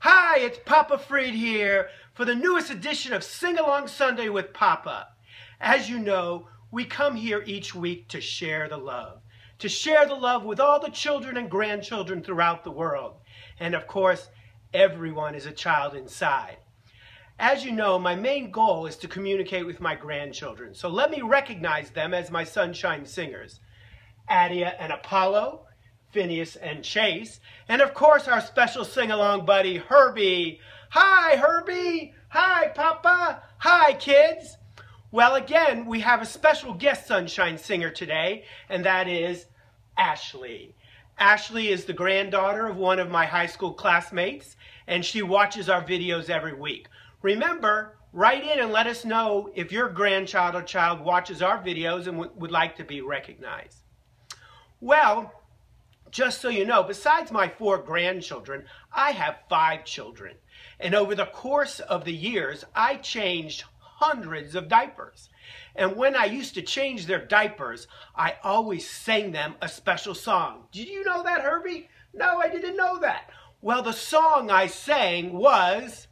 Hi, it's Papa Freed here for the newest edition of Sing Along Sunday with Papa. As you know, we come here each week to share the love with all the children and grandchildren throughout the world. And of course, everyone is a child inside. As you know, my main goal is to communicate with my grandchildren, so let me recognize them as my Sunshine Singers. Adia and Apollo, Phineas and Chase, and of course our special sing-along buddy, Herbie. Hi, Herbie! Hi, Papa! Hi, kids! Well, again, we have a special guest Sunshine Singer today, and that is Ashley. Ashley is the granddaughter of one of my high school classmates, and she watches our videos every week. Remember, write in and let us know if your grandchild or child watches our videos and would like to be recognized. Well, just so you know, besides my 4 grandchildren, I have 5 children. And over the course of the years, I changed hundreds of diapers. And when I used to change their diapers, I always sang them a special song. Did you know that, Herbie? No, I didn't know that. Well, the song I sang was,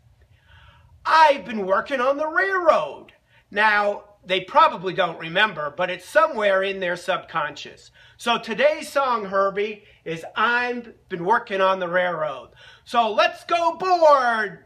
"I've been working on the railroad." Now, they probably don't remember, but it's somewhere in their subconscious. So today's song, Herbie, is "I've been working on the railroad." So let's go board!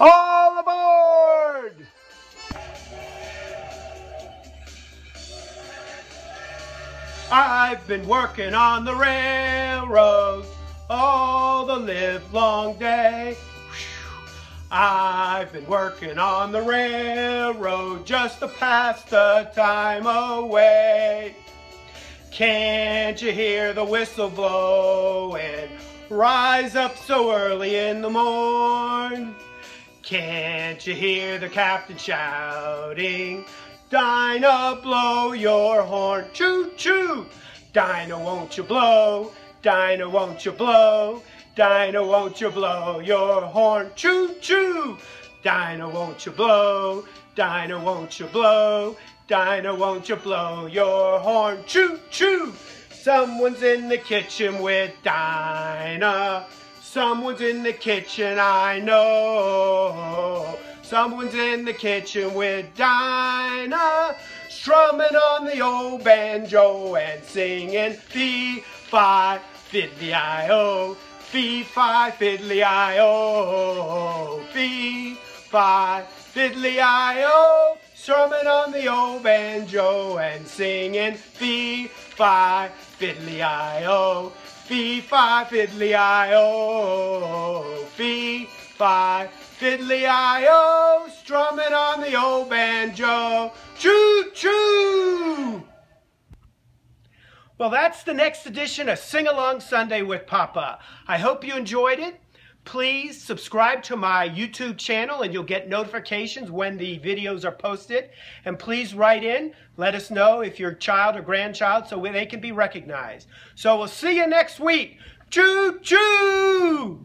All aboard! I've been working on the railroad all the livelong day. I've been working on the railroad just to pass the time away. Can't you hear the whistle blowing? Rise up so early in the morn. Can't you hear the captain shouting? Dinah, blow your horn. Choo-choo! Dinah, won't you blow? Dinah, won't you blow? Dinah, won't you blow your horn? Choo-choo! Dinah, won't you blow? Dinah, won't you blow? Dinah, won't you blow your horn? Choo-choo! Someone's in the kitchen with Dinah. Someone's in the kitchen, I know. Someone's in the kitchen with Dinah, strumming on the old banjo and singing fee-fi, fiddly-I-o, fee-fi, fiddly-I-o, fee-fi, fiddly-I-o, strumming on the old banjo and singing fee-fi, fiddly-I-o. Fee-fi, fiddly-I-o, fee-fi, fiddly-I-o, strumming on the old banjo, choo-choo! Well, that's the next edition of Sing Along Sunday with Papa. I hope you enjoyed it. Please subscribe to my YouTube channel and you'll get notifications when the videos are posted. And please write in, let us know if you're child or grandchild so they can be recognized. So we'll see you next week. Choo-choo!